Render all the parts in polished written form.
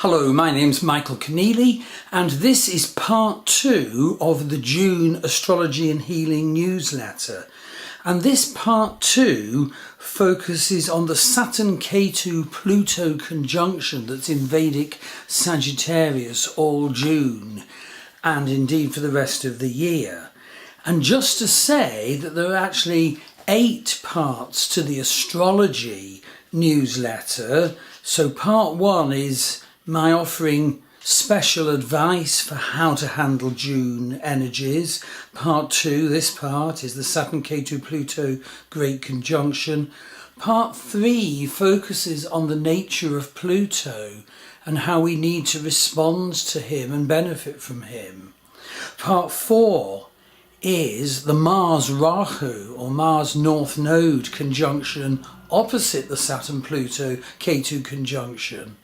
Hello, my name's Michael Conneely, and this is part 2 of the June Astrology and Healing newsletter. And this part 2 focuses on the Saturn Ketu Pluto conjunction that's in Vedic Sagittarius all June, and indeed for the rest of the year. And just to say that there are actually 8 parts to the astrology newsletter. So part 1 is my offering special advice for how to handle June energies. Part 2, this part, is the Saturn Ketu Pluto Great Conjunction. Part 3 focuses on the nature of Pluto and how we need to respond to him and benefit from him. Part 4 is the Mars Rahu or Mars North Node conjunction opposite the Saturn Pluto Ketu conjunction.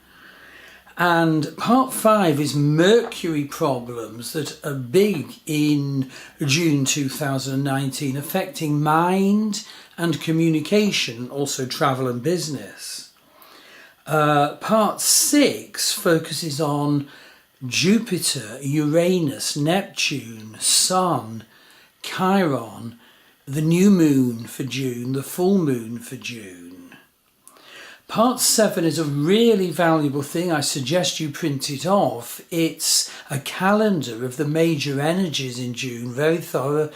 And part 5 is Mercury problems that are big in June 2019, affecting mind and communication, also travel and business. Part 6 focuses on Jupiter, Uranus, Neptune, Sun, Chiron, the new moon for June, the full moon for June. Part 7 is a really valuable thing. I suggest you print it off. It's a calendar of the major energies in June, very thorough,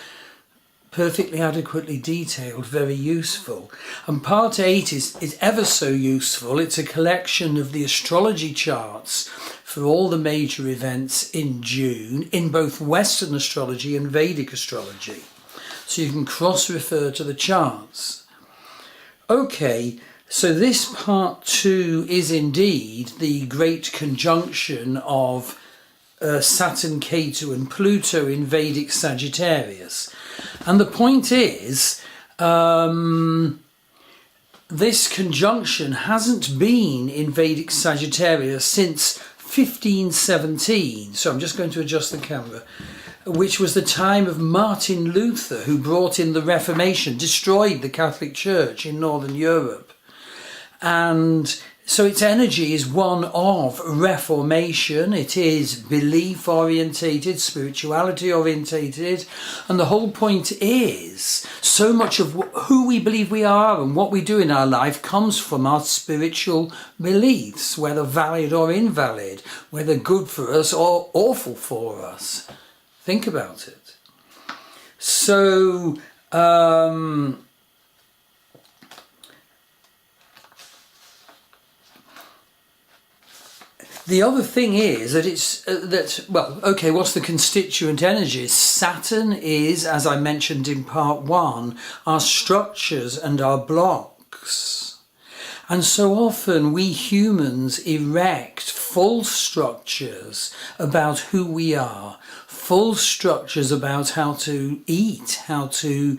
perfectly adequately detailed, very useful. And part 8 is ever so useful. It's a collection of the astrology charts for all the major events in June, in both Western astrology and Vedic astrology. So you can cross-refer to the charts. Okay. So this part 2 is indeed the great conjunction of Saturn, Ketu and Pluto in Vedic Sagittarius. And the point is, this conjunction hasn't been in Vedic Sagittarius since 1517. So I'm just going to adjust the camera. Which was the time of Martin Luther, who brought in the Reformation, destroyed the Catholic Church in Northern Europe. And so its energy is one of reformation. It is belief orientated, spirituality orientated, and the whole point is so much of who we believe we are and what we do in our life comes from our spiritual beliefs, whether valid or invalid, whether good for us or awful for us. Think about it. So the other thing is that what's the constituent energies? Saturn is, as I mentioned in part 1, our structures and our blocks. And so often we humans erect false structures about who we are, false structures about how to eat, how to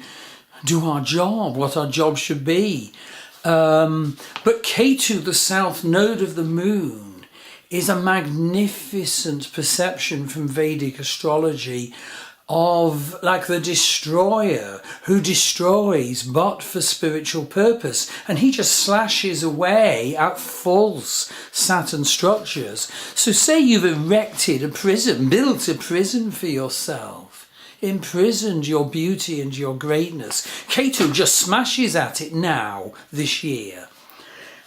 do our job, what our job should be. But Ketu, the south node of the moon, is a magnificent perception from Vedic astrology of like the destroyer who destroys but for spiritual purpose, and he just slashes away at false Saturn structures. So say you've erected a prison, built a prison for yourself, imprisoned your beauty and your greatness. Ketu just smashes at it now this year.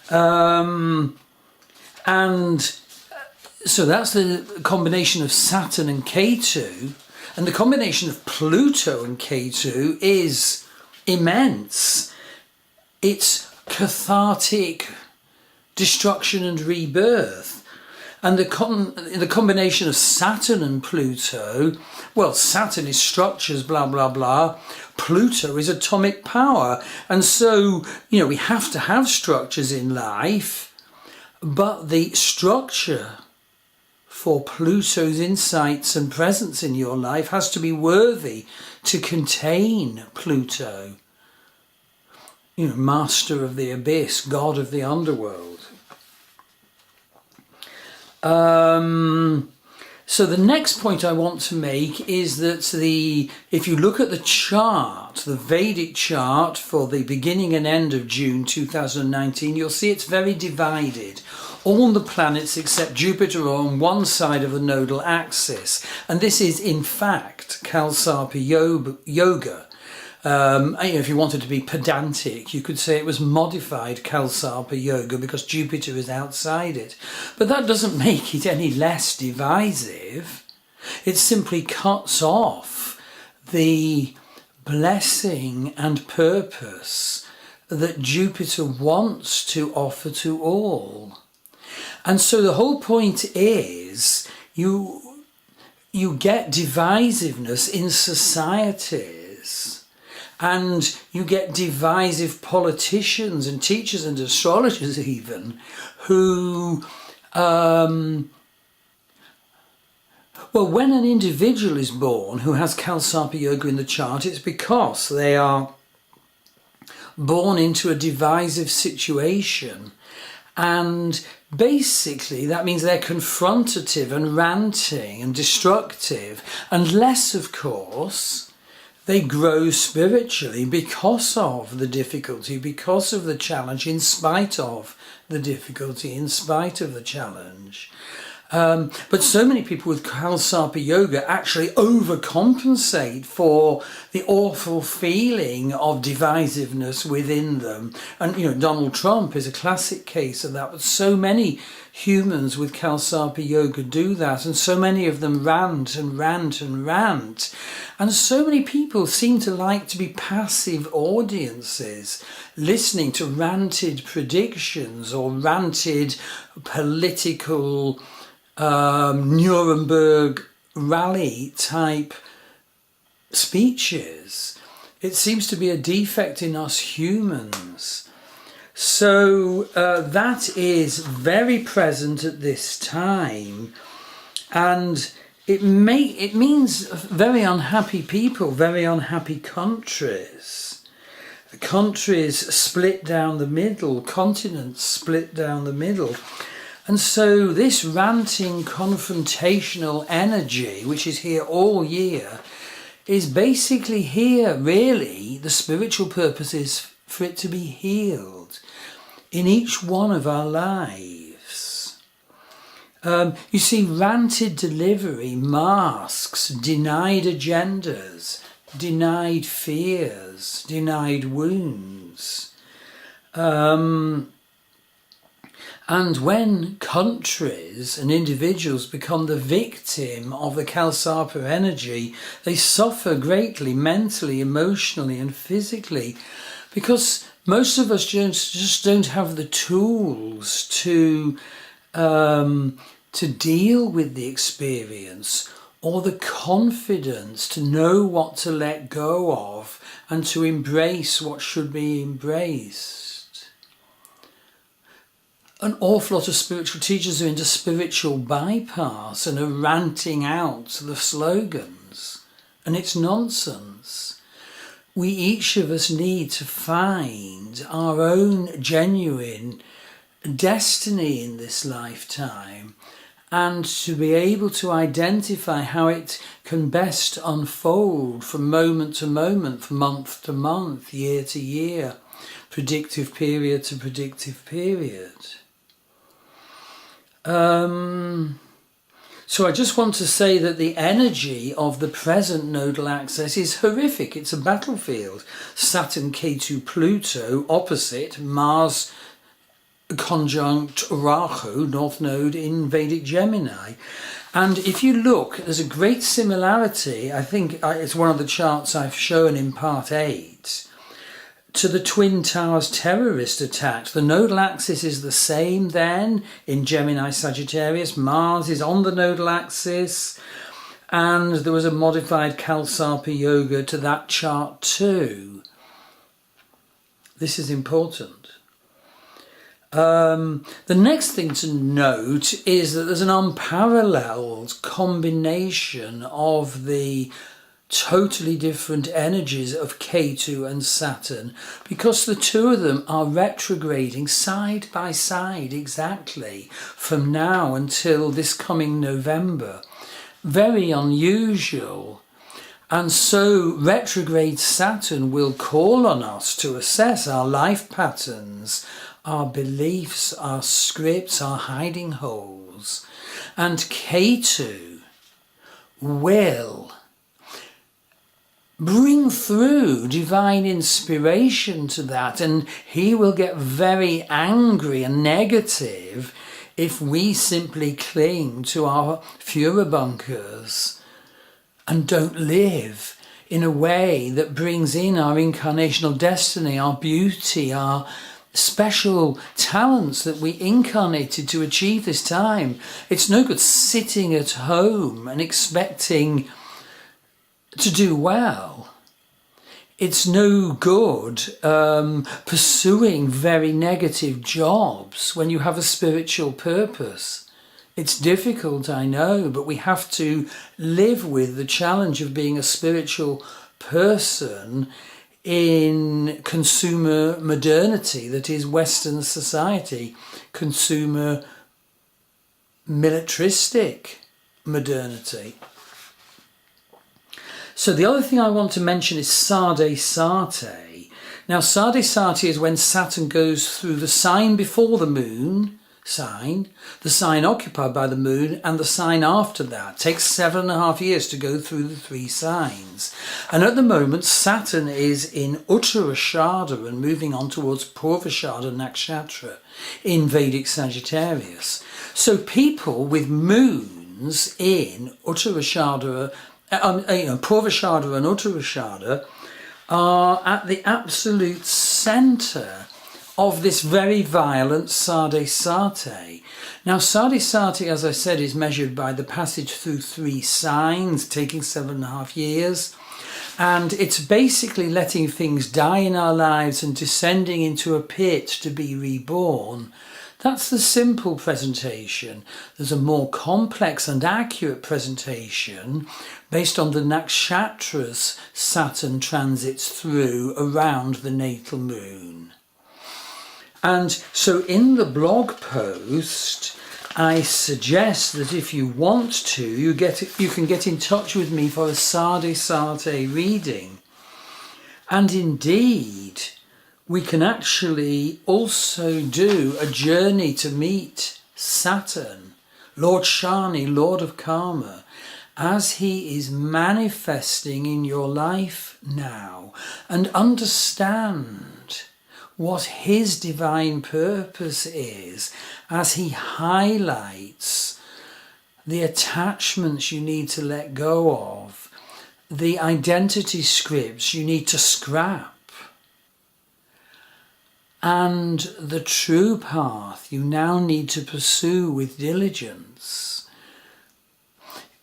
And so that's the combination of Saturn and Ketu, and the combination of Pluto and Ketu is immense. It's cathartic destruction and rebirth. And the combination of Saturn and Pluto, well, Saturn is structures, blah, blah, blah. Pluto is atomic power. And so, we have to have structures in life, but the structure for Pluto's insights and presence in your life has to be worthy to contain Pluto. Master of the abyss, god of the underworld. So the next point I want to make is that if you look at the chart, the Vedic chart for the beginning and end of June 2019, you'll see it's very divided. All the planets except Jupiter are on one side of the nodal axis, and this is in fact Kal Sarpa yoga. If you wanted to be pedantic, you could say it was modified Kal Sarpa yoga because Jupiter is outside it. But that doesn't make it any less divisive. It simply cuts off the blessing and purpose that Jupiter wants to offer to all. And so the whole point is you get divisiveness in societies. And you get divisive politicians and teachers and astrologers even who, when an individual is born who has Kal Sarpa yoga in the chart, it's because they are born into a divisive situation. And basically that means they're confrontative and ranting and destructive, unless, of course, they grow spiritually because of the difficulty, because of the challenge, in spite of the difficulty, in spite of the challenge. But so many people with Kal Sarpa yoga actually overcompensate for the awful feeling of divisiveness within them. And, Donald Trump is a classic case of that. But so many humans with Kal Sarpa yoga do that. And so many of them rant and rant and rant. And so many people seem to like to be passive audiences, listening to ranted predictions or ranted political Nuremberg rally type speeches. It seems to be a defect in us humans. So that is very present at this time, and it means very unhappy people, very unhappy countries. Countries split down the middle, continents split down the middle. And so this ranting, confrontational energy, which is here all year, is basically here, really, the spiritual purpose is for it to be healed in each one of our lives. You see, ranted delivery masks denied agendas, denied fears, denied wounds. And when countries and individuals become the victim of the Kal Sarpa energy, they suffer greatly mentally, emotionally and physically, because most of us just don't have the tools to deal with the experience, or the confidence to know what to let go of and to embrace what should be embraced. An awful lot of spiritual teachers are into spiritual bypass and are ranting out the slogans, and it's nonsense. We each of us need to find our own genuine destiny in this lifetime, and to be able to identify how it can best unfold from moment to moment, from month to month, year to year, predictive period to predictive period. So I just want to say that the energy of the present nodal axis is horrific. It's a battlefield. Saturn Ketu Pluto opposite Mars conjunct Rahu, North Node in Vedic Gemini. And if you look, there's a great similarity, I think it's one of the charts I've shown in part 8, to the Twin Towers terrorist attack. The nodal axis is the same then in Gemini Sagittarius. Mars is on the nodal axis, and there was a modified Kal Sarpa yoga to that chart too. This is important. The next thing to note is that there's an unparalleled combination of the totally different energies of Ketu and Saturn, because the two of them are retrograding side by side exactly from now until this coming November. very unusual. And so retrograde Saturn will call on us to assess our life patterns, our beliefs, our scripts, our hiding holes. And Ketu will bring through divine inspiration to that, and he will get very angry and negative if we simply cling to our furibunkers and don't live in a way that brings in our incarnational destiny, our beauty, our special talents that we incarnated to achieve this time. It's no good sitting at home and expecting to do well. It's no good pursuing very negative jobs when you have a spiritual purpose. It's difficult, I know, but we have to live with the challenge of being a spiritual person in consumer modernity, that is Western society, consumer militaristic modernity. So the other thing I want to mention is Sade Sati. Now Sade Sati is when Saturn goes through the sign before the moon sign, the sign occupied by the moon, and the sign after that. It takes 7.5 years to go through the 3 signs. And at the moment Saturn is in Uttarashada and moving on towards Purvashada Nakshatra in Vedic Sagittarius. So people with moons in Uttarashada, Purvashada and Uttarashada are at the absolute centre of this very violent Sade Sati. Now Sade Sati, as I said, is measured by the passage through 3 signs, taking 7.5 years. And it's basically letting things die in our lives and descending into a pit to be reborn. That's the simple presentation. There's a more complex and accurate presentation based on the nakshatras Saturn transits through around the natal moon. And so in the blog post, I suggest that if you want to, you can get in touch with me for a Sade Sati reading. And indeed, we can actually also do a journey to meet Saturn, Lord Shani, Lord of Karma, as he is manifesting in your life now, and understand what his divine purpose is as he highlights the attachments you need to let go of, the identity scripts you need to scrap, and the true path you now need to pursue with diligence.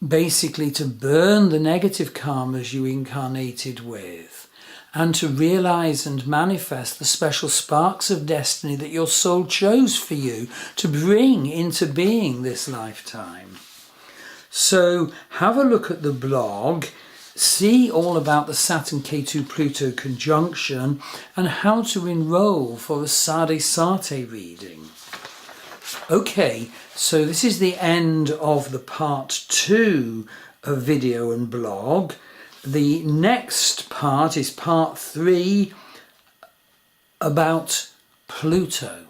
Basically to burn the negative karmas you incarnated with, and to realize and manifest the special sparks of destiny that your soul chose for you to bring into being this lifetime. So have a look at the blog, see all about the Saturn Ketu Pluto conjunction and how to enroll for a Sade Sati reading. Okay, so this is the end of the part 2 of video and blog. The next part is part 3 about Pluto.